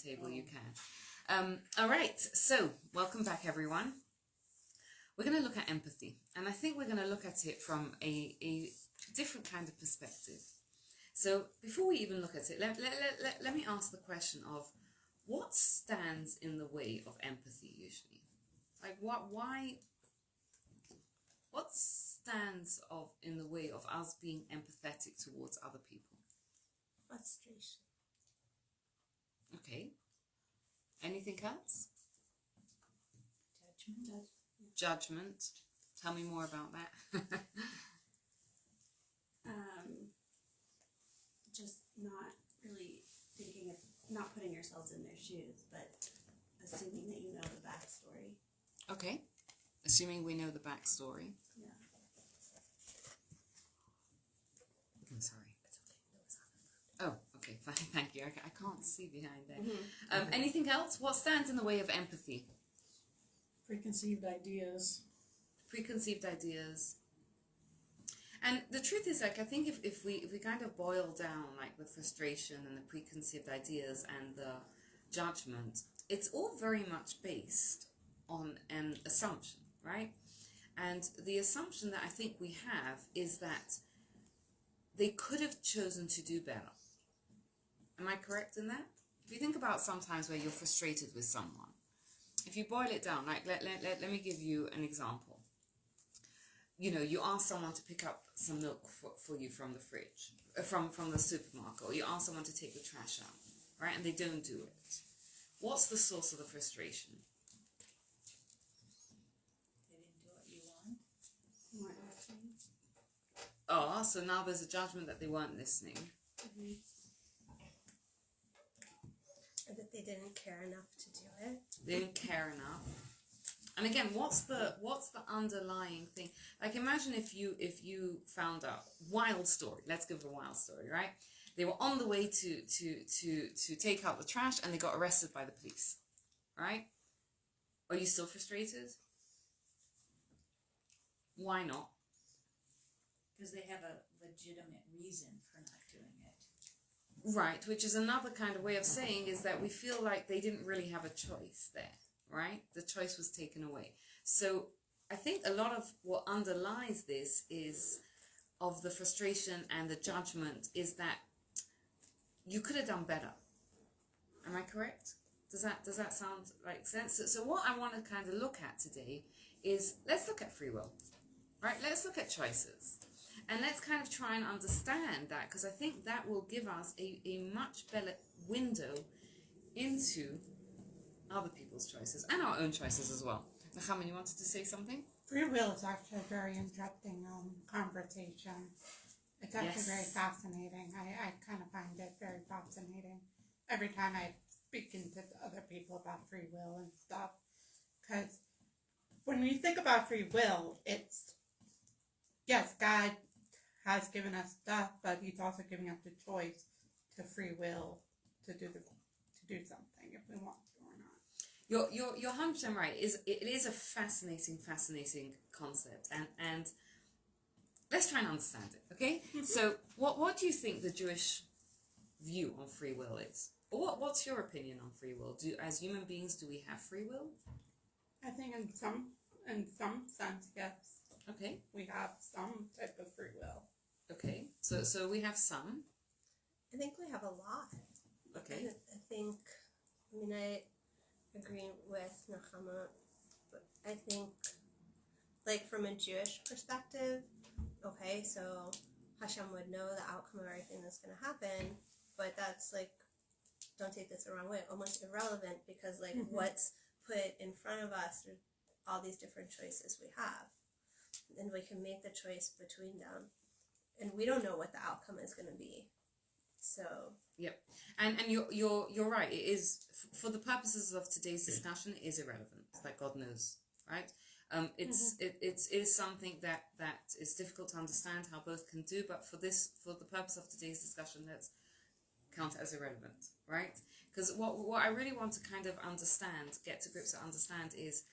table, you can. All right, so welcome back, everyone. We're going to look at empathy, and I think we're going to look at it from a different kind of perspective. So before we even look at it, let me ask the question of what stands in the way of empathy usually? Like what stands in the way of us being empathetic towards other people? Frustration. Okay. Anything else? Judgment. Judgment. Tell me more about that. Just not really thinking of, not putting yourselves in their shoes, but assuming that you know the backstory. Okay. Assuming we know the backstory. Yeah. I'm sorry. Oh, okay, fine, thank you. I can't see behind there. Anything else? What stands in the way of empathy? Preconceived ideas. Preconceived ideas. And the truth is, like, I think if we kind of boil down, like, the frustration and the preconceived ideas and the judgment, it's all very much based on an assumption, right? And the assumption that I think we have is that they could have chosen to do better. Am I correct in that? If you think about sometimes where you're frustrated with someone, if you boil it down, like let me give you an example. You know, you ask someone to pick up some milk for you from the fridge, from the supermarket, or you ask someone to take the trash out, right? And they don't do it. What's the source of the frustration? They didn't do what you want. You weren't listening. Oh, so now there's a judgment that they weren't listening. Mm-hmm. Or that they didn't care enough to do it. They didn't care enough. And again, what's the underlying thing? Like, imagine if you found out, wild story. Let's give a wild story, right? They were on the way to take out the trash and they got arrested by the police, right? Are you still frustrated? Why not? Because they have a legitimate reason for not doing it. Right, which is another kind of way of saying is that we feel like they didn't really have a choice there, right? The choice was taken away. So I think a lot of what underlies this is of the frustration and the judgment is that you could have done better. Am I correct? Does that sound like sense? So what I want to kind of look at today is, let's look at free will, right? Let's look at choices. And let's kind of try and understand that, because I think that will give us a much better window into other people's choices and our own choices as well. Nachaman, you wanted to say something? Free will is actually a very interesting conversation. It's actually very fascinating. I kind of find it very fascinating every time I speak to other people about free will and stuff. Because when you think about free will, it's, yes, God has given us stuff, but He's also giving us the choice to free will to do something if we want to or not. You're 100% right. It is a fascinating concept, and let's try and understand it. Okay, so what do you think the Jewish view on free will is? Or what's your opinion on free will? As human beings, do we have free will? I think in some sense, yes. Okay. We have some type of free will. Okay. So we have some. I think we have a lot. Okay. I agree with Nechama, but I think, like, from a Jewish perspective, okay, so Hashem would know the outcome of everything that's going to happen, but that's, like, don't take this the wrong way, almost irrelevant, because, like, what's put in front of us are all these different choices we have, and we can make the choice between them, and we don't know what the outcome is going to be. So yep, and you're right. It is, for the purposes of today's discussion, it is irrelevant. Like, God knows, right? It is something that is difficult to understand how both can do, but for the purpose of today's discussion, let's count it as irrelevant, right? Because what I really want to kind of understand, get to grips with, understand is,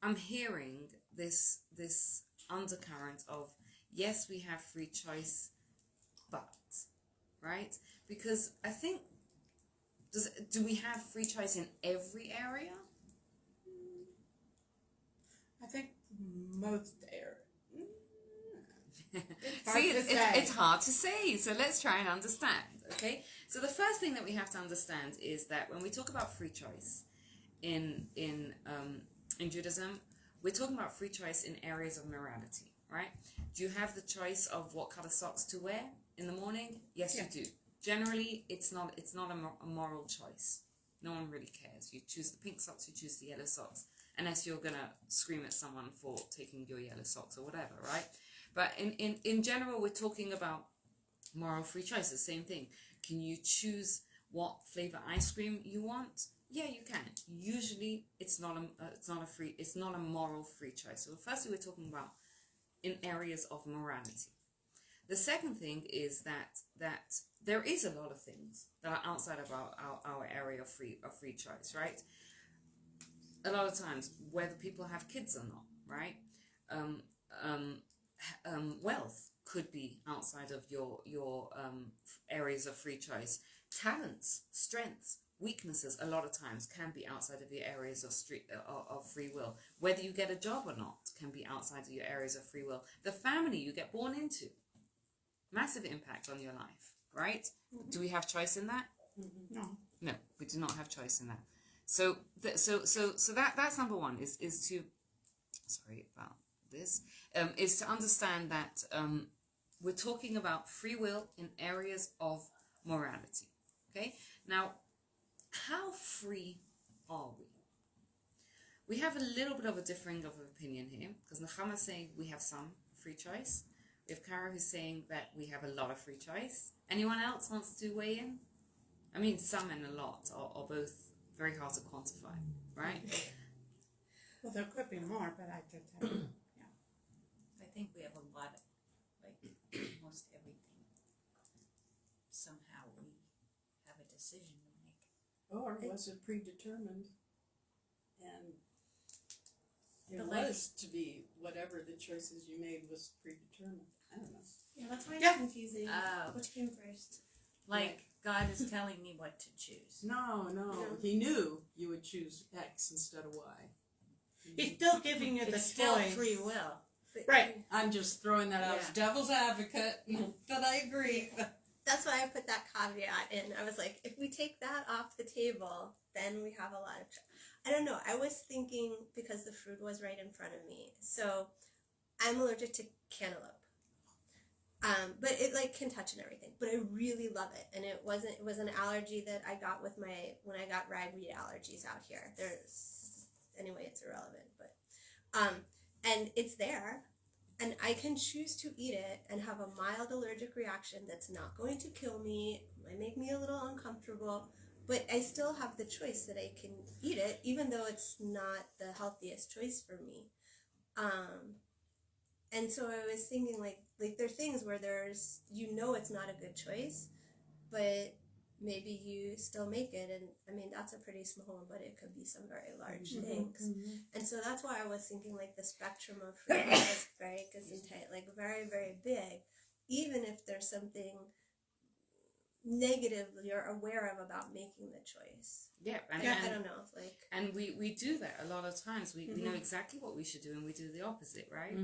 I'm hearing this undercurrent of, yes, we have free choice, but, right? Because I think Do we have free choice in every area? I think most areas. See, it's hard to say, so let's try and understand, okay? So the first thing that we have to understand is that when we talk about free choice in Judaism, we're talking about free choice in areas of morality, right? Do you have the choice of what color socks to wear in the morning? Yes, you do. Generally, it's not a moral choice. No one really cares. You choose the pink socks, you choose the yellow socks, unless you're going to scream at someone for taking your yellow socks or whatever, right? But in general, we're talking about moral free choices. Same thing. Can you choose what flavor ice cream you want? Yeah, you can. Usually, it's not a moral free choice. So firstly, we're talking about in areas of morality. The second thing is that there is a lot of things that are outside of our area of free choice, right? A lot of times, whether people have kids or not, right? Wealth could be outside of your areas of free choice. Talents, strengths, weaknesses, a lot of times can be outside of your areas of free will. Whether you get a job or not can be outside of your areas of free will. The family you get born into, massive impact on your life, right? Do we have choice in that? No, we do not have choice in that. So that's number one. Is to, sorry about this, is to understand that we're talking about free will in areas of morality. Okay, now how free are we? We have a little bit of a differing of opinion here, because Nechama is saying we have some free choice. We have Kara who's saying that we have a lot of free choice. Anyone else wants to weigh in? I mean, some and a lot are both very hard to quantify, right? Well, there could be more, but I just have, I think we have a lot of, like, most everything. Somehow we have a decision to make. Or was it predetermined? And it But like- was to be whatever the choices you made was predetermined. I don't know. Yeah, that's why it's Yeah. confusing. Oh. Which came first? Like, God is telling me what to choose. No, he knew you would choose X instead of Y. he's still giving you the It's still choice. free will. But Right. I'm just throwing that out as Yeah. devil's advocate, but I agree. That's why I put that caveat in. I was like, if we take that off the table, then we have a lot of. I don't know. I was thinking because the fruit was right in front of me. So I'm allergic to cantaloupe. But it like can touch and everything. But I really love it, and it was an allergy that I got with when I got ragweed allergies out here. Anyway, it's irrelevant, but and it's there, and I can choose to eat it and have a mild allergic reaction that's not going to kill me. It might make me a little uncomfortable, but I still have the choice that I can eat it, even though it's not the healthiest choice for me. And so I was thinking like there are things where it's not a good choice, but maybe you still make it, and I mean that's a pretty small one, but it could be some very large things. And so that's why I was thinking like the spectrum of freedom is very gesundheit, like very, very big, even if there's something negative you're aware of about making the choice. Yeah, and, I don't know, like. and we do that a lot of times. We know exactly what we should do, and we do the opposite, right?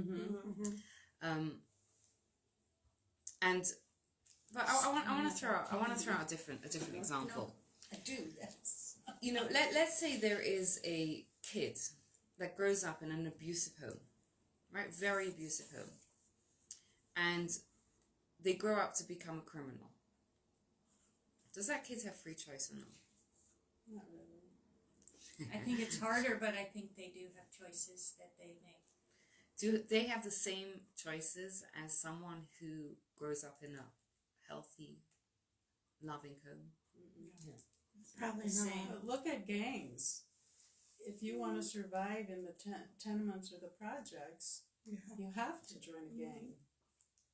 But I want to throw out a different example. I do, yes. You know, let's say there is a kid that grows up in an abusive home, right? Very abusive home, and they grow up to become a criminal. Does that kid have free choice or not? Not really. I think it's harder, but I think they do have choices that they make. Do they have the same choices as someone who grows up in a healthy, loving home? Probably The not. same. Look at gangs. If you want to survive in the tenements or the projects, Yeah. you have to join a gang.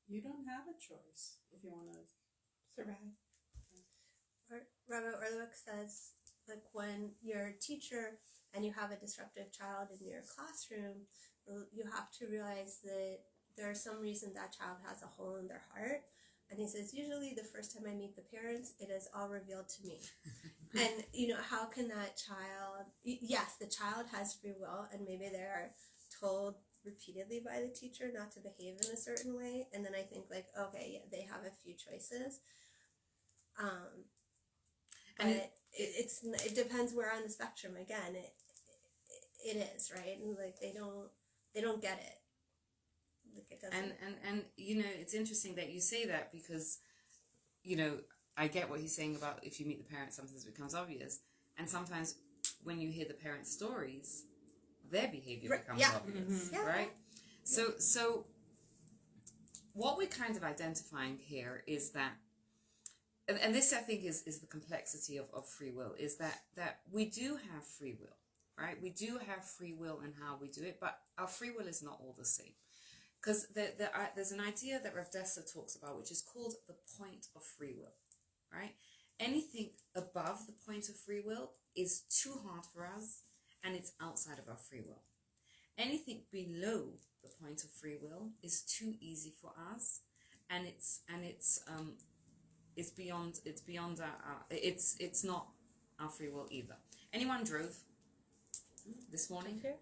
You don't have a choice if you want to. Survive. Rabbi Orlick says, like when you're a teacher and you have a disruptive child in your classroom, you have to realize that there's some reason that child has a hole in their heart. And he says, usually the first time I meet the parents, it is all revealed to me. And, how can that child, yes, the child has free will, and maybe they're told repeatedly by the teacher not to behave in a certain way, and then I think, like, okay, yeah, they have a few choices. But it depends where on the spectrum, again, it is, right? And, like, they don't get it. Like, it doesn't. And it's interesting that you say that, because I get what he's saying about if you meet the parents, sometimes it becomes obvious, and sometimes when you hear the parents' stories, their behavior becomes obvious, right? So what we're kind of identifying here is that, and this I think is the complexity of free will, is that we do have free will, right? We do have free will in how we do it, but our free will is not all the same. Because there's an idea that Rav Dessler talks about, which is called the point of free will, right? Anything above the point of free will is too hard for us, and it's outside of our free will. Anything below the point of free will is too easy for us, and it's beyond our it's not our free will either. Anyone drove this morning? Here?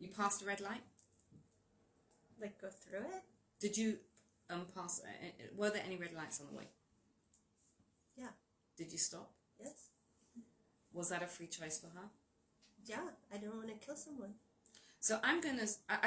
You passed a red light? Like, go through it? Did you pass? Were there any red lights on the way? Yeah. Did you stop? Yes. Was that a free choice for her? Yeah, I don't want to kill someone. So I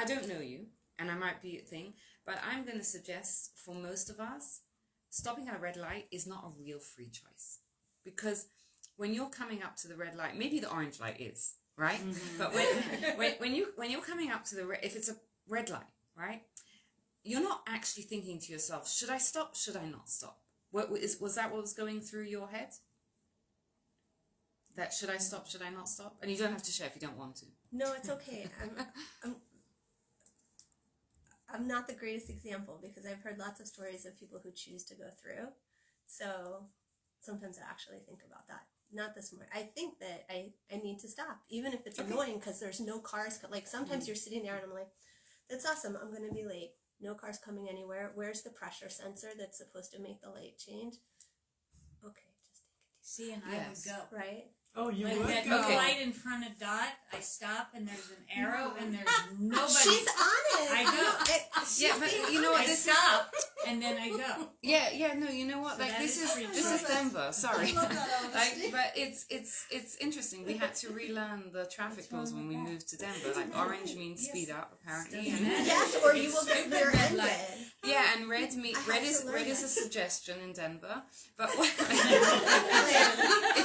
don't know you, and I might be a thing, but I'm gonna suggest for most of us, stopping at a red light is not a real free choice. Because when you're coming up to the red light, maybe the orange light is, right? Mm-hmm. But when you're coming up to if it's a red light, right? You're not actually thinking to yourself, should I stop? Should I not stop? Was that what was going through your head? That should I stop? Should I not stop? And you don't have to share if you don't want to. No, it's okay. I'm not the greatest example, because I've heard lots of stories of people who choose to go through. So sometimes I actually think about that. Not this morning. I think that I need to stop, even if it's annoying, because there's no cars. Like, sometimes you're sitting there and I'm like, that's awesome, I'm going to be late. No cars coming anywhere. Where's the pressure sensor that's supposed to make the light change? Okay, just take it easy. See, and I would go. Right? Oh, you Like would that go. light in front of Dot, I stop and there's an arrow and there's nobody. She's honest. I know. Yeah, but you know what? I This stop and then I go. Yeah. No, you know what? So Like, that this is is Denver. Sorry. I love that honesty. But it's interesting. We had to relearn the traffic laws when we moved to Denver. Like, orange means speed up, apparently. And Yes, or you will get Stupid red rear-ended. light. yeah, and red is to learn a that. suggestion in Denver. But it's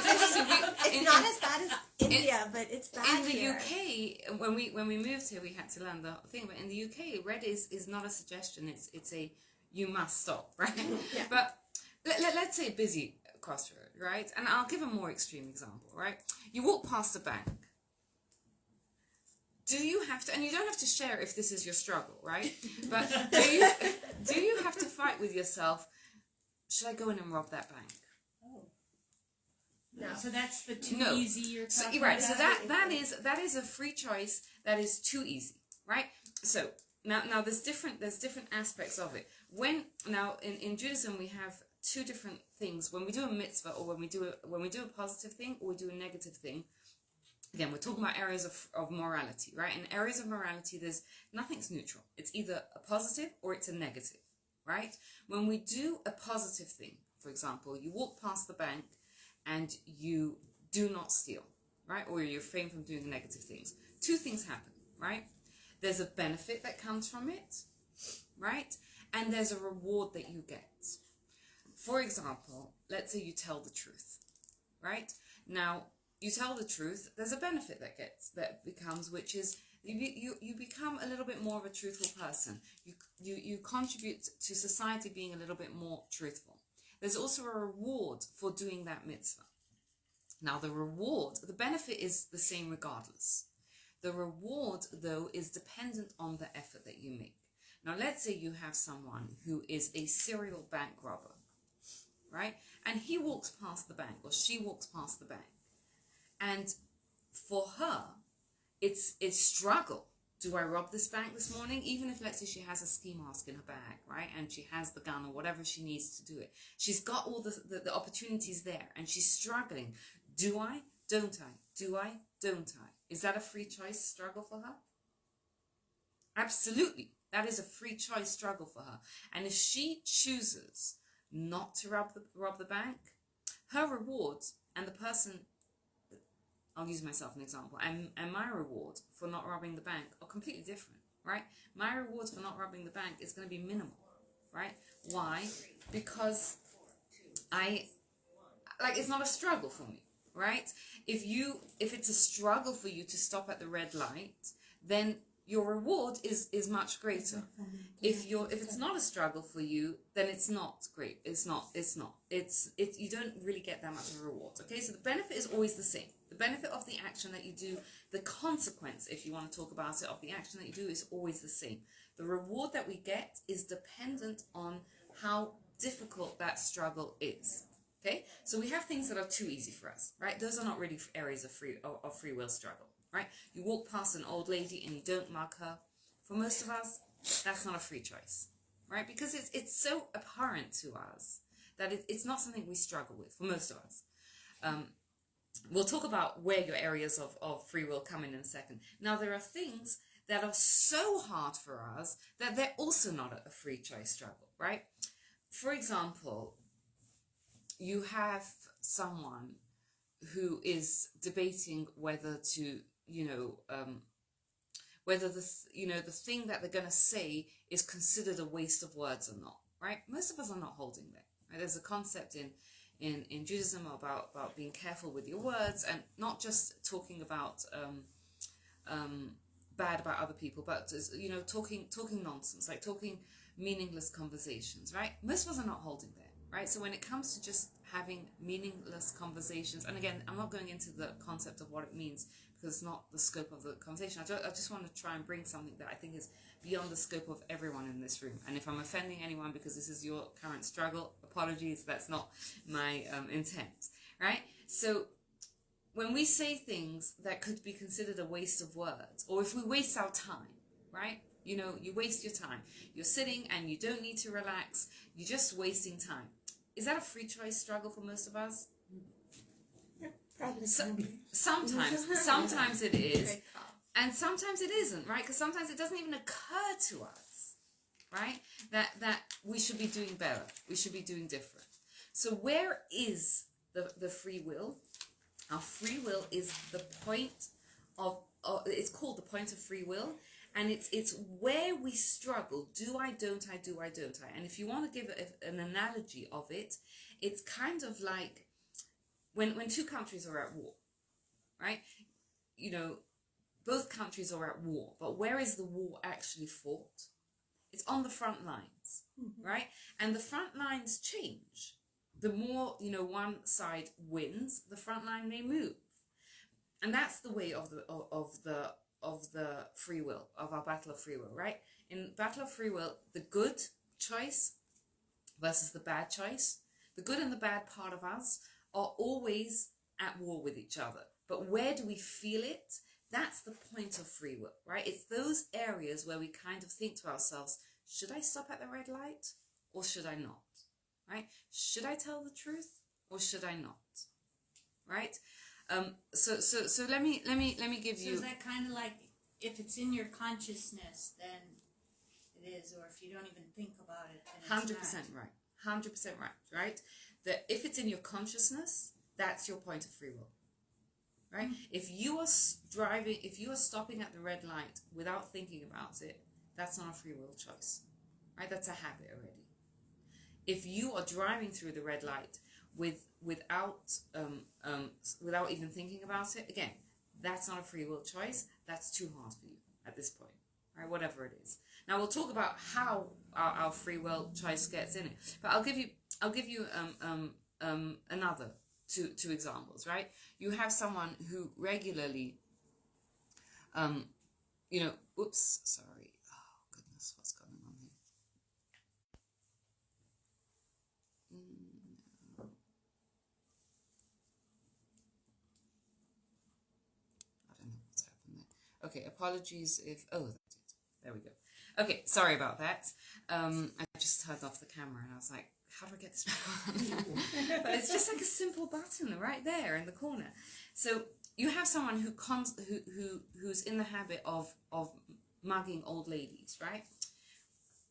interesting. It's not as bad as India, but it's bad In the here. UK, when we moved here, we had to learn the thing. But in the UK, red is not a suggestion. It's a you must stop, right? Yeah. But let's say a busy crossroad, right? And I'll give a more extreme example, right? You walk past a bank. Do you have to? And you don't have to share if this is your struggle, right? But do you have to fight with yourself? Should I go in and rob that bank? No. So that's the too No. easy you're So, talking right, about? so that is a free choice that is too easy, right? So now there's different aspects of it. In Judaism we have two different things. When we do a mitzvah, or when we do a positive thing, or we do a negative thing. Again, we're talking about areas of morality, right? In areas of morality, there's nothing's neutral. It's either a positive or it's a negative, right? When we do a positive thing, for example, you walk past the bank and you do not steal, right? Or you're refrained from doing negative things. Two things happen, right? There's a benefit that comes from it, right? And there's a reward that you get. For example, let's say you tell the truth, right? Now, you tell the truth, there's a benefit that becomes, which is you become a little bit more of a truthful person. You contribute to society being a little bit more truthful. There's also a reward for doing that mitzvah. Now, the benefit is the same regardless. The reward, though, is dependent on the effort that you make. Now, let's say you have someone who is a serial bank robber, right? And he walks past the bank, or she walks past the bank. And for her, it's struggle. Do I rob this bank this morning? Even if, let's say, she has a ski mask in her bag, right? And she has the gun or whatever she needs to do it. She's got all the opportunities there and she's struggling. Do I? Don't I? Do I? Don't I? Is that a free choice struggle for her? Absolutely. That is a free choice struggle for her. And if she chooses not to rob the bank, her rewards and the person, I'll use myself an example, and my reward for not robbing the bank are completely different, right? My rewards for not robbing the bank is going to be minimal, right? Why? Because it's not a struggle for me, right? If it's a struggle for you to stop at the red light, then your reward is much greater. If it's not a struggle for you, then it's not great. It's not. You don't really get that much of a reward. Okay, so the benefit is always the same. The benefit of the action that you do, the consequence, if you want to talk about it, of the action that you do is always the same. The reward that we get is dependent on how difficult that struggle is. Okay, so we have things that are too easy for us, right? Those are not really areas of free will struggle, right? You walk past an old lady and you don't mug her. For most of us, that's not a free choice, right? Because it's so apparent to us that it's not something we struggle with, for most of us. We'll talk about where your areas of free will come in a second. Now, there are things that are so hard for us that they're also not a free choice struggle, right? For example, you have someone who is debating whether to, whether the thing that they're going to say is considered a waste of words or not, right? Most of us are not holding there. Right? There's a concept in Judaism about being careful with your words, and not just talking about bad about other people, but talking nonsense, like talking meaningless conversations, right? Most of us are not holding there. Right, so when it comes to just having meaningless conversations, and again, I'm not going into the concept of what it means because it's not the scope of the conversation. I just want to try and bring something that I think is beyond the scope of everyone in this room. And if I'm offending anyone because this is your current struggle, apologies, that's not my intent, right? So when we say things that could be considered a waste of words, or if we waste our time, right? You waste your time. You're sitting and you don't need to relax. You're just wasting time. Is that a free choice struggle for most of us? Probably sometimes it is, and sometimes it isn't, right? Because sometimes it doesn't even occur to us, right? That we should be doing better. We should be doing different. So where is the free will? Our free will is the point of it's called the point of free will. And it's where we struggle. Do I, don't I, do I, don't I? And if you want to give an analogy of it, it's kind of like when two countries are at war, right? Both countries are at war, but where is the war actually fought? It's on the front lines, right? And the front lines change. The more, one side wins, the front line may move. And that's the way of the free will, of our battle of free will, right? In battle of free will, the good choice versus the bad choice, the good and the bad part of us are always at war with each other. But where do we feel it? That's the point of free will, right? It's those areas where we kind of think to ourselves, should I stop at the red light or should I not, right? Should I tell the truth or should I not, right? So let me give you. So is that kind of like if it's in your consciousness, then it is, or if you don't even think about it, then it's 100% right. 100% right. Right. That if it's in your consciousness, that's your point of free will. Right. Mm-hmm. If you are driving, if you are stopping at the red light without thinking about it, that's not a free will choice. Right. That's a habit already. If you are driving through the red light without even thinking about it, again, that's not a free will choice. That's too hard for you at this point, right? Whatever it is. Now we'll talk about how our free will choice gets in it, but I'll give you another two examples, right? You have someone who regularly, oops, sorry, oh goodness, what's going on here? Okay, apologies if... Oh, that's it. There we go. Okay, sorry about that. I just turned off the camera and I was like, how do I get this back on? But it's just like a simple button right there in the corner. So you have someone who's in the habit of mugging old ladies, right?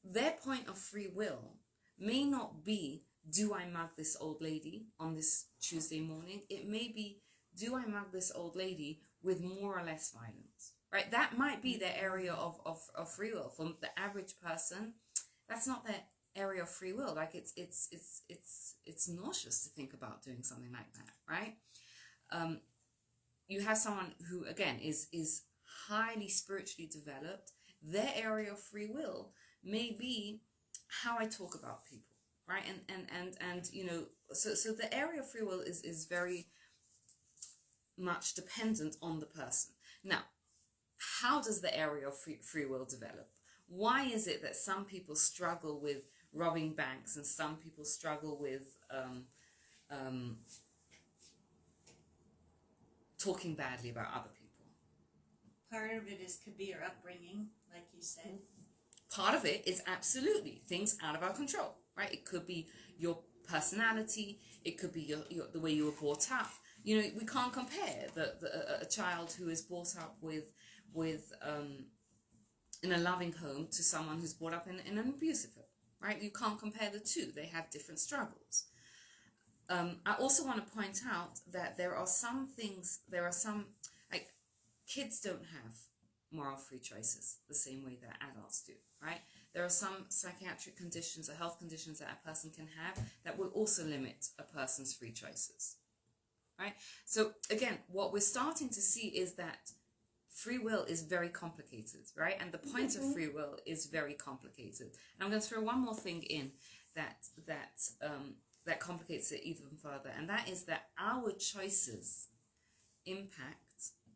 Their point of free will may not be, do I mug this old lady on this Tuesday morning? It may be, do I mug this old lady with more or less violence, right? That might be their area of free will. For the average person, that's not their area of free will. Like it's nauseous to think about doing something like that, right? You have someone who, again, is highly spiritually developed. Their area of free will may be how I talk about people, right? And you know, so the area of free will is very much dependent on the person. Now, how does the area of free will develop? Why is it that some people struggle with robbing banks and some people struggle with talking badly about other people? Part of it could be your upbringing, like you said. Part of it is absolutely things out of our control, right? It could be your personality. It could be the way you were brought up. You know, we can't compare a child who is brought up with in a loving home to someone who's brought up in an abusive home, right? You can't compare the two. They have different struggles. I also want to point out that there are some, like, kids don't have moral free choices the same way that adults do, right? There are some psychiatric conditions or health conditions that a person can have that will also limit a person's free choices, right? So again, what we're starting to see is that free will is very complicated, right? And the point of free will is very complicated. And I'm going to throw one more thing in that complicates it even further, and that is that our choices impact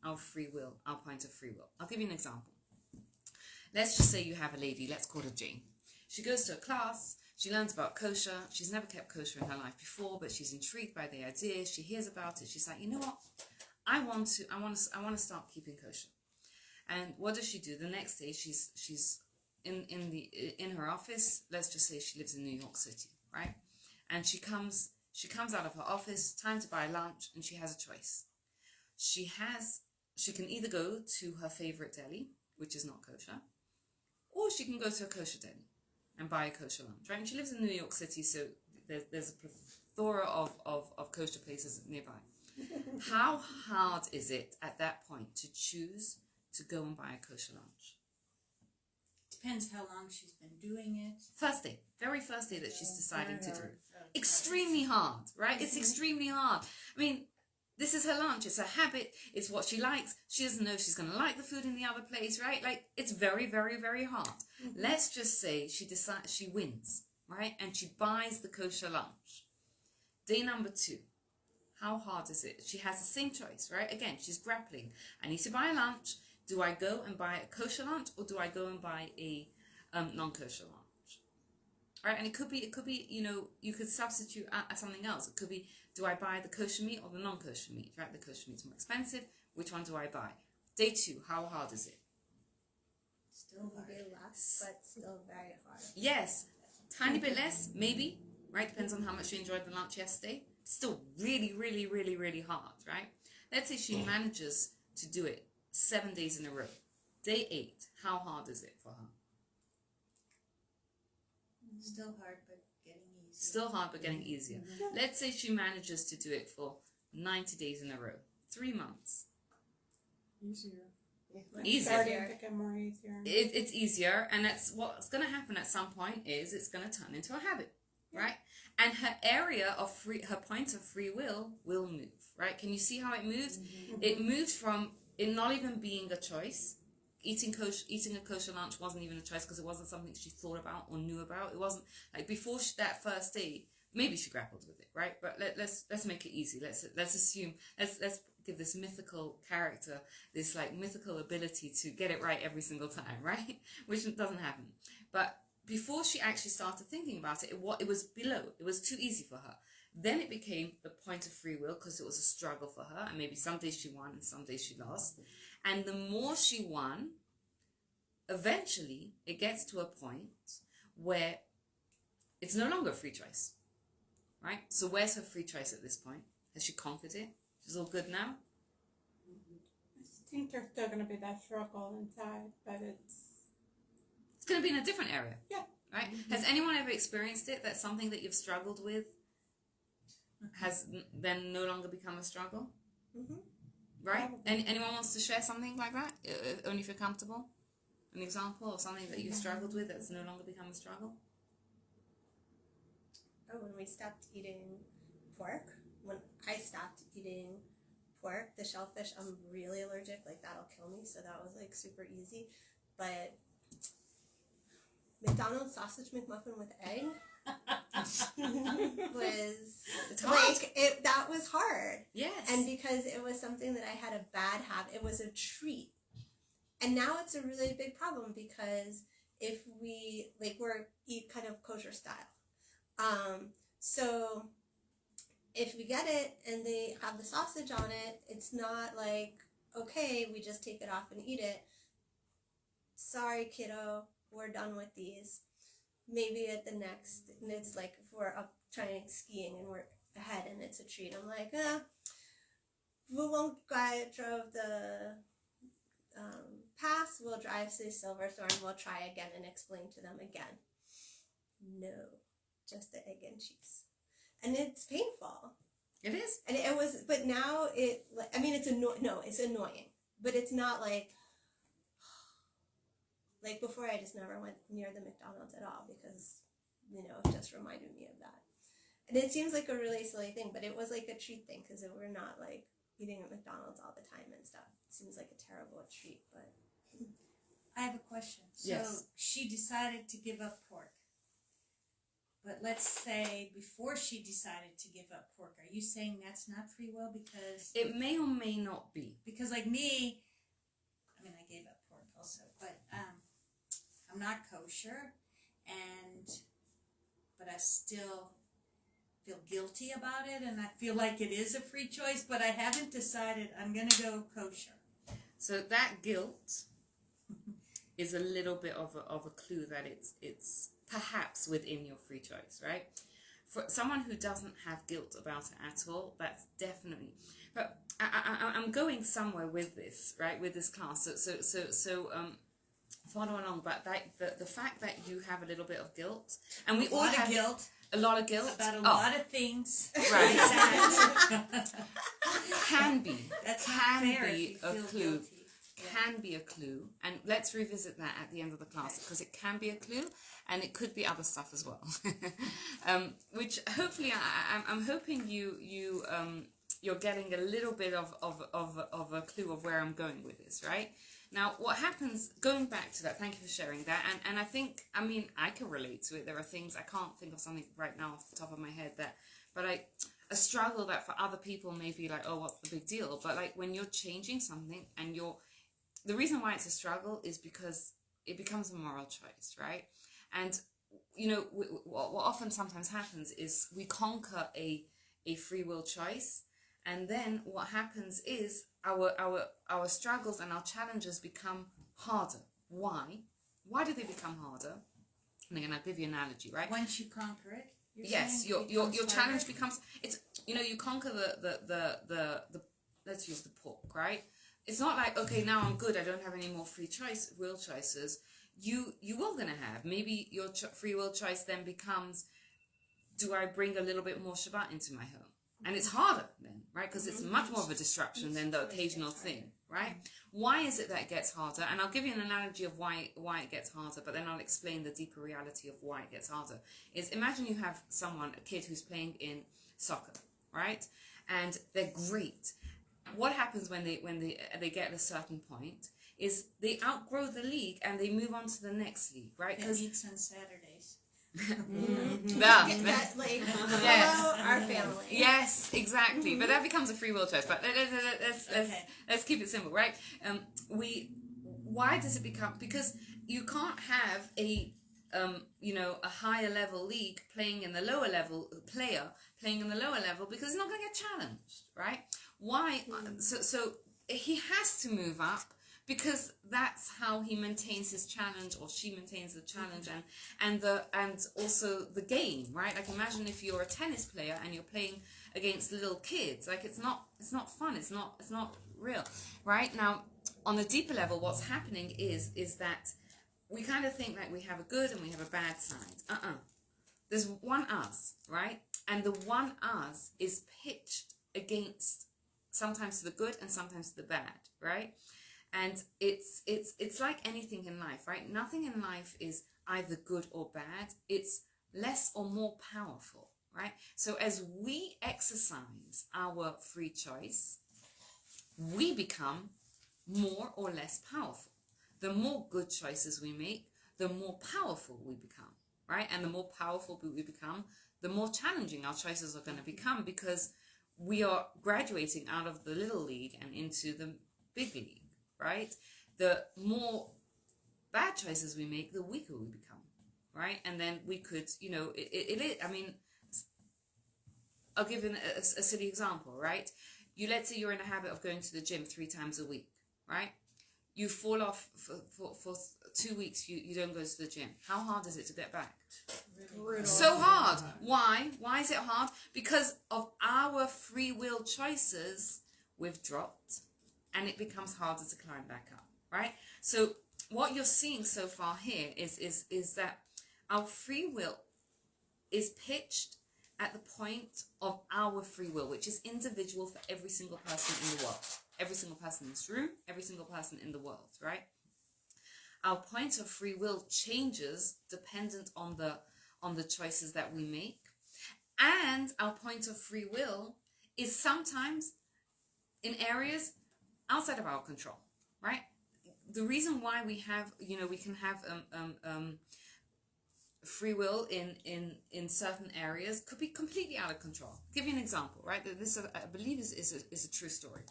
our free will, our point of free will. I'll give you an example. Let's just say you have a lady, let's call her Jane. She goes to a class, she learns about kosher. She's never kept kosher in her life before, but she's intrigued by the idea. She hears about it. She's like, you know what? I want to start keeping kosher. And what does she do? The next day, she's in her office. Let's just say she lives in New York City, right? And she comes out of her office, time to buy lunch, and she has a choice. She can either go to her favorite deli, which is not kosher, or she can go to a kosher deli and buy a kosher lunch, right? And she lives in New York City, so there's a plethora of kosher places nearby. How hard is it at that point to choose to go and buy a kosher lunch? Depends how long she's been doing it. First day, very first day that she's deciding to do. Extremely hard, right? It's extremely hard. I mean, this is her lunch. It's her habit. It's what she likes. She doesn't know if she's going to like the food in the other place, right? Like, it's very, very, very hard. Let's just say she wins, right? And she buys the kosher lunch. Day number 2. How hard is it? She has the same choice, right? Again, she's grappling. I need to buy a lunch. Do I go and buy a kosher lunch, or do I go and buy a non-kosher lunch? Right? And it could be, you know, you could substitute something else. It could be, do I buy the kosher meat or the non-kosher meat? Right? The kosher meat's more expensive. Which one do I buy? Day 2, how hard is it? Still hard. Maybe less, but still very hard. Yes, tiny bit less, maybe. Right? Depends on how much you enjoyed the lunch yesterday. Still really, really, really, really hard, right? Let's say she manages to do it 7 days in a row. Day 8, how hard is it for her? Still hard, but getting easier. Still hard, but getting easier. Let's say she manages to do it for 90 days in a row. 3 months. Easier. Easier. Starting to get more easier. It's easier, and that's what's going to happen at some point is it's going to turn into a habit, right? And her area of her point of free will move, right? Can you see how it moves? It moves from it not even being a choice. Eating a kosher lunch wasn't even a choice because it wasn't something she thought about or knew about. It wasn't like before that first day. Maybe she grappled with it, right? But let's make it easy. Let's assume let's give this mythical character this like mythical ability to get it right every single time, right? Which doesn't happen. But before she actually started thinking about it, it was below. It was too easy for her. Then it became the point of free will because it was a struggle for her, and maybe some days she won and some days she lost. And the more she won, eventually it gets to a point where it's no longer a free choice, right? So where's her free choice at this point? Has she conquered it? She's all good now? I think there's still going to be that struggle inside, but It's going to be in a different area. Yeah. Right? Has anyone ever experienced it, that something that you've struggled with has then no longer become a struggle? Mm-hmm. Right? Anyone wants to share something like that? Only if you're comfortable? An example of something that you've struggled with that's no longer become a struggle? Oh, when we stopped eating pork, when I stopped eating pork, the shellfish, I'm really allergic, like that'll kill me, so that was like super easy. But McDonald's sausage McMuffin with egg was It's hard. like that was hard. Yes. And because it was something that I had a bad habit, it was a treat. And now it's a really big problem because if we we're eat kind of kosher style. So if we get it and they have the sausage on it, it's not like, okay, we just take it off and eat it. Sorry, kiddo, we're done with these. Maybe at the next, and it's like if we're up trying skiing and we're ahead and it's a treat, I'm like, we won't drive the pass, we'll drive to Silverthorne, we'll try again and explain to them again. No, just the egg and cheese. And it's painful. It is. And it was, but now it's annoying. But it's not like before I just never went near the McDonald's at all because, it just reminded me of that. And it seems like a really silly thing, but it was like a treat thing because we're not like eating at McDonald's all the time and stuff. It seems like a terrible treat, but. I have a question. So Yes. she decided to give up pork. But let's say before she decided to give up pork, are you saying that's not free will? Because It may or may not be. Because like me, I mean, I gave up pork also, but I'm not kosher, but I still feel guilty about it, and I feel like it is a free choice, but I haven't decided I'm going to go kosher. So that guilt is a little bit of a clue that it's perhaps within your free choice, right? For someone who doesn't have guilt about it at all, that's definitely. But I'm going somewhere with this, right? With this class, so follow along. But the fact that you have a little bit of guilt, and we all have guilt. A lot of guilt About a lot of things. Right. That can be That's can not fair if be you a feel clue. guilty. Can be a clue, and let's revisit that at the end of the class because it can be a clue, and it could be other stuff as well. Which hopefully I'm hoping you're getting a little bit of a clue of where I'm going with this, right? Now, what happens, going back to that, thank you for sharing that, and I think, I can relate to it. There are things, I can't think of something right now off the top of my head but a struggle that for other people may be like, oh, what's the big deal? But like when you're changing something and the reason why it's a struggle is because it becomes a moral choice, right? And, what often sometimes happens is we conquer a free will choice, and then what happens is our struggles and our challenges become harder. Why? Why do they become harder? And again, I'll give you an analogy, right? Once you conquer it, Yes, your challenge becomes, it's, you conquer the let's use the pork, right? It's not like, okay, now I'm good, I don't have any more will choices. You will gonna have, maybe your free will choice then becomes, do I bring a little bit more Shabbat into my home? And it's harder then, right? Because it's much more of a disruption than the occasional thing, right? Why is it that it gets harder? And I'll give you an analogy of why it gets harder, but then I'll explain the deeper reality of why it gets harder. Is imagine you have a kid who's playing in soccer, right? And they're great. What happens when they get at a certain point is they outgrow the league and they move on to the next league, right? It meets on Saturdays. Yes. Our family. Yes, exactly. But that becomes a free will choice. But let's keep it simple, right? Why does it become? Because you can't have a higher level league playing in the lower level because he's not going to get challenged, right? Why? So he has to move up because that's how he maintains his challenge, or she maintains the challenge, and also the game, right? Like, imagine if you're a tennis player and you're playing against little kids. Like, it's not fun. It's not real, right? Now, on a deeper level, what's happening is that we kind of think that we have a good and we have a bad side. There's one us, right? And the one us is pitched against sometimes to the good and sometimes to the bad, right? And it's like anything in life, right? Nothing in life is either good or bad. It's less or more powerful, right? So as we exercise our free choice, we become more or less powerful. The more good choices we make, the more powerful we become, right? And the more powerful we become, the more challenging our choices are going to become, because we are graduating out of the little league and into the big league, right? The more bad choices we make, the weaker we become, right? And then we could, I mean, I'll give you a silly example, right? Let's say you're in a habit of going to the gym 3 times a week, right? You fall off for 2 weeks, you don't go to the gym. How hard is it to get back? Brutal. So hard. Why? Why is it hard? Because of our free will choices, we've dropped, and it becomes harder to climb back up, right? So what you're seeing so far here is that our free will is pitched at the point of our free will, which is individual for every single person in the world. Every single person in this room, every single person in the world, right? Our point of free will changes dependent on the choices that we make. And our point of free will is sometimes in areas outside of our control, right? The reason why we have, we can have free will in certain areas could be completely out of control. I'll give you an example, right? This, I believe, is a true story.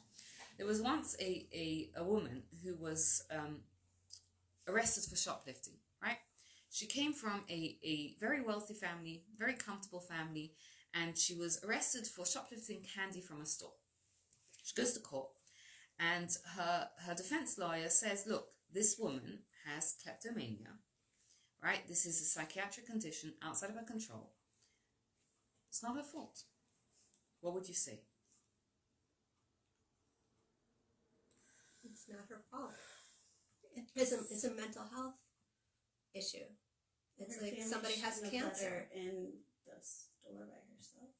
There was once a woman who was arrested for shoplifting, right? She came from a very wealthy family, very comfortable family, and she was arrested for shoplifting candy from a store. She goes to court, and her defense lawyer says, look, this woman has kleptomania, right? This is a psychiatric condition outside of her control. It's not her fault. What would you say? It's not her fault. It's a mental health issue. It's Her like family somebody has shouldn't have let cancer. her in the store by herself.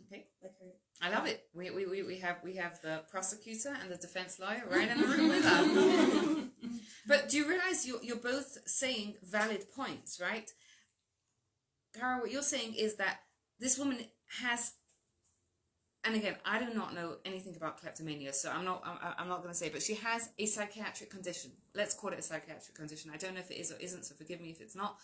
Okay. Like her. I love it. We have the prosecutor and the defense lawyer right in the room with us. But do you realize you're both saying valid points, right? Cara, what you're saying is that this woman has, and again, I do not know anything about kleptomania, so I'm not going to say, but she has a psychiatric condition. Let's call it a psychiatric condition. I don't know if it is or isn't, so forgive me if it's not.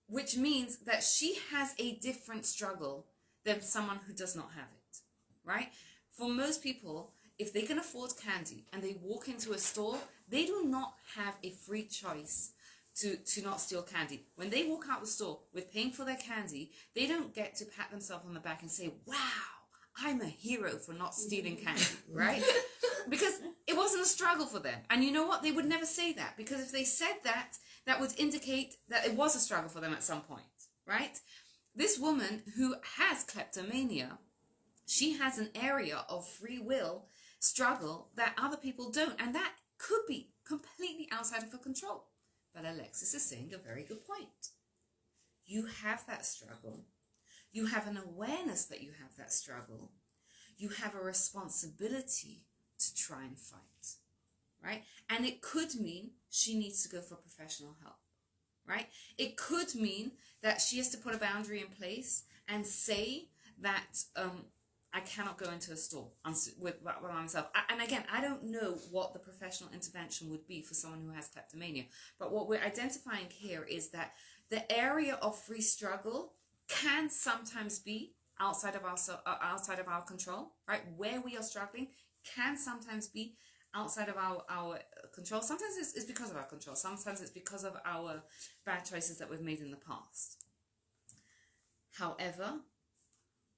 Which means that she has a different struggle than someone who does not have it, right? For most people, if they can afford candy and they walk into a store, they do not have a free choice to not steal candy. When they walk out the store with paying for their candy, they don't get to pat themselves on the back and say, wow, I'm a hero for not stealing candy, right? Because it wasn't a struggle for them. And you know what? They would never say that, because if they said that, that would indicate that it was a struggle for them at some point, right? This woman who has kleptomania, she has an area of free will struggle that other people don't. And that could be completely outside of her control. But Alexis is saying a very good point. You have that struggle. You have an awareness that you have that struggle. You have a responsibility to try and fight, right? And it could mean she needs to go for professional help, right? It could mean that she has to put a boundary in place and say that I cannot go into a store with myself. And again, I don't know what the professional intervention would be for someone who has kleptomania. But what we're identifying here is that the area of free struggle can sometimes be outside of our control, right? Where we are struggling can sometimes be outside of our control. Sometimes it's because of our control. Sometimes it's because of our bad choices that we've made in the past. However,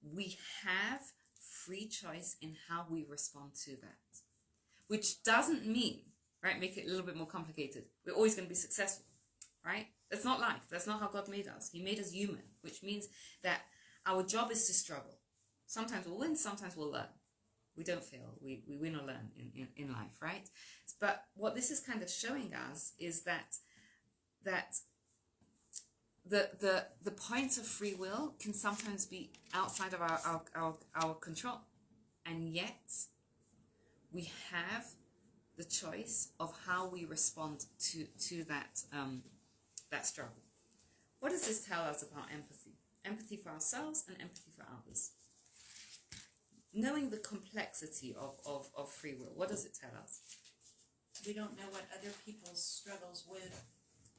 we have free choice in how we respond to that. which doesn't mean, right, make it a little bit more complicated, we're always going to be successful, right? That's not life. That's not how God made us. He made us human, which means that our job is to struggle. Sometimes we'll win, sometimes we'll learn. We don't fail. We win or learn in life, right? But what this is kind of showing us is that the points of free will can sometimes be outside of our control. And yet we have the choice of how we respond to that struggle. What does this tell us about empathy? Empathy for ourselves and empathy for others. Knowing the complexity of free will, what does it tell us? We don't know what other people's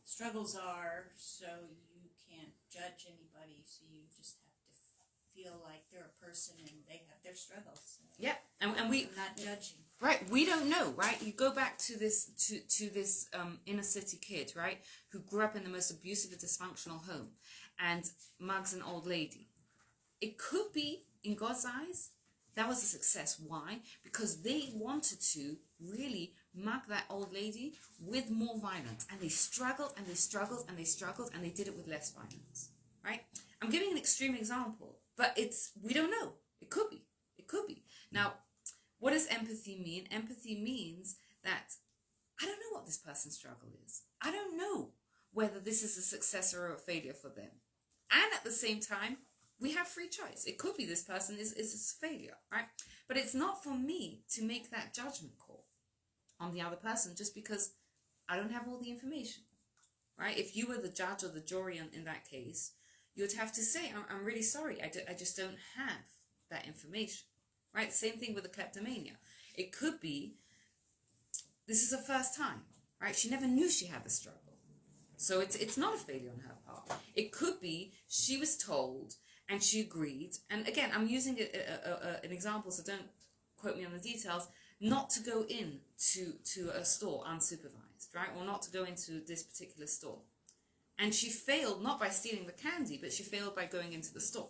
struggles are, so you can't judge anybody, so you just have to feel like they're a person and they have their struggles. So Yeah, and we not judging. Right, we don't know, right? You go back to this inner city kid, right, who grew up in the most abusive and dysfunctional home, and mugs an old lady. It could be, in God's eyes, that was a success. Why? Because they wanted to really mug that old lady with more violence, and they struggled and they struggled and they struggled, and they did it with less violence, right? I'm giving an extreme example, but we don't know. It could be. Now, what does empathy mean? Empathy means that I don't know what this person's struggle is. I don't know whether this is a success or a failure for them. And at the same time, we have free choice. It could be this person is a failure, right? But it's not for me to make that judgment call on the other person just because I don't have all the information, right? If you were the judge or the jury in that case, you'd have to say, I'm really sorry, I just don't have that information, right? Same thing with the kleptomania. It could be, this is her first time, right? She never knew she had the struggle. So it's not a failure on her part. It could be she was told and she agreed. And again, I'm using an example, so don't quote me on the details, not to go to a store unsupervised, right? Or not to go into this particular store. And she failed not by stealing the candy, but she failed by going into the store,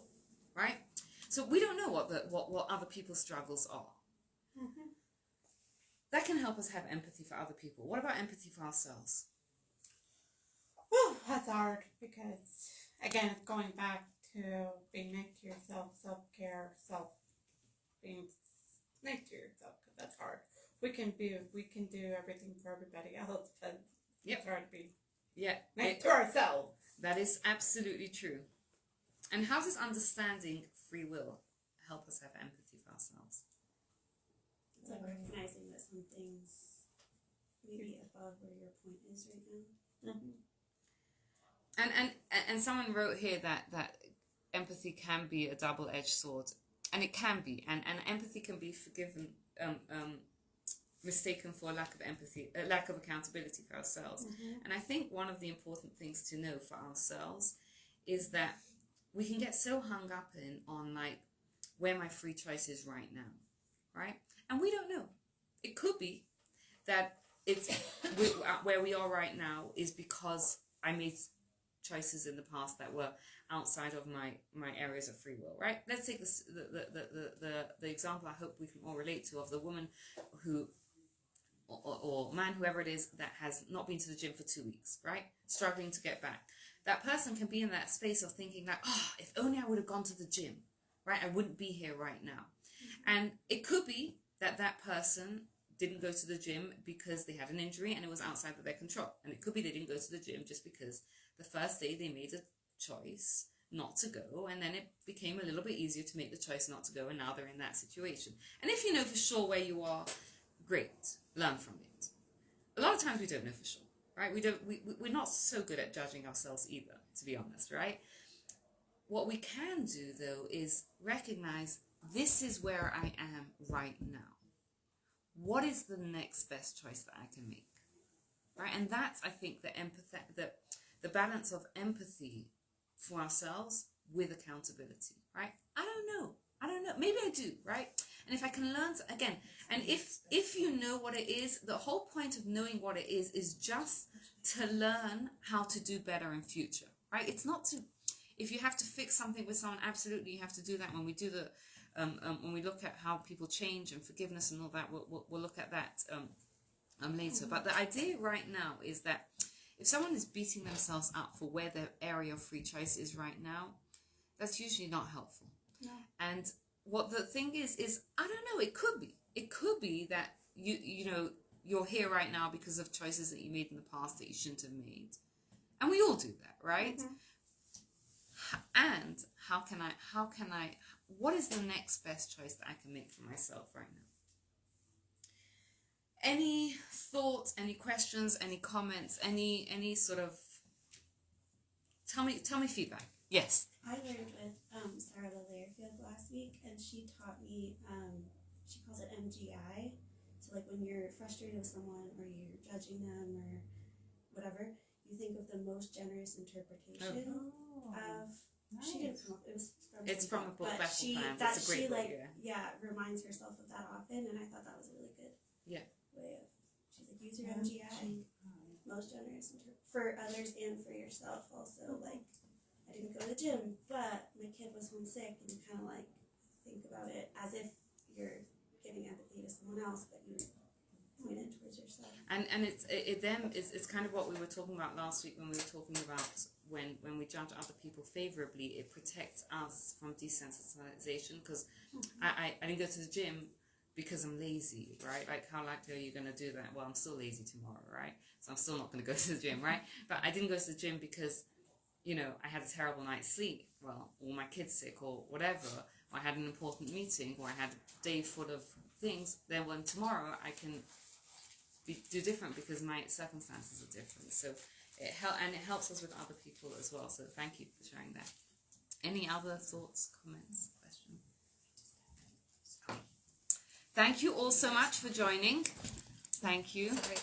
right? So we don't know what other people's struggles are. Mm-hmm. That can help us have empathy for other people. What about empathy for ourselves? Whew, that's hard because, again, it's going back to being nice to yourself, self-care, being nice to yourself, because that's hard. We can do everything for everybody else, but it's hard to be nice to ourselves. That is absolutely true. And how does understanding free will help us have empathy for ourselves? It's like recognizing that something's maybe above where your point is right now. Mm-hmm. And someone wrote here that empathy can be a double-edged sword, and it can be, and empathy can be mistaken for a lack of empathy, a lack of accountability for ourselves. Mm-hmm. And I think one of the important things to know for ourselves is that we can get so hung up on like where my free choice is right now, right? And we don't know. It could be that it's where we are right now is because I made choices in the past that were outside of my areas of free will, right? Let's take this, the example I hope we can all relate to of the woman who or man, whoever it is, that has not been to the gym for 2 weeks, right? Struggling to get back. That person can be in that space of thinking like, if only I would have gone to the gym, right? I wouldn't be here right now. Mm-hmm. And it could be that person didn't go to the gym because they had an injury and it was outside of their control. And it could be they didn't go to the gym just because the first day they made a choice not to go, and then it became a little bit easier to make the choice not to go, and now they're in that situation. And if you know for sure where you are, great, learn from it. A lot of times we don't know for sure, right? We're not so good at judging ourselves either, to be honest, right? What we can do though is recognize this is where I am right now. What is the next best choice that I can make, right? And that's, I think, the balance of empathy for ourselves with accountability, right? I don't know. Maybe I do, right? And if I can learn again, and if you know what it is, the whole point of knowing what it is just to learn how to do better in future, right? It's not to, if you have to fix something with someone, absolutely you have to do that. When we do the When we look at how people change and forgiveness and all that, we'll look at that later. But the idea right now is that if someone is beating themselves up for where their area of free choice is right now, that's usually not helpful. No. And what the thing is I don't know, it could be that you know, you're here right now because of choices that you made in the past that you shouldn't have made. And we all do that, right? And how can I, what is the next best choice that I can make for myself right now? Any thoughts, any questions, any comments, any sort of, tell me feedback. Yes. I learned with Sarah Lallerfield last week, and she taught me, she calls it MGI. So like when you're frustrated with someone or you're judging them or whatever, you think of the most generous interpretation of. Nice. She didn't come up. It was from. It's from a book, but Battle she Plans. that It's a great she book, like reminds herself of that often, and I thought that was a really good way of. She's like, use your MGI, most generous for others and for yourself. Also, like I didn't go to the gym, but my kid was homesick, and you kind of like think about it as if you're giving empathy to someone else, but you point it towards yourself. And it's kind of what we were talking about last week when we were talking about when we judge other people favorably, it protects us from desensitization, because I didn't go to the gym because I'm lazy, right? Like, how likely are you going to do that? Well, I'm still lazy tomorrow, right? So I'm still not going to go to the gym, right? But I didn't go to the gym because, you know, I had a terrible night's sleep, well, or my kid's sick or whatever, or I had an important meeting, or I had a day full of things. Then when tomorrow I can do different because my circumstances are different. So it helps us with other people as well. So thank you for sharing that. Any other thoughts, comments, questions? Thank you all so much for joining. Thank you. Sorry.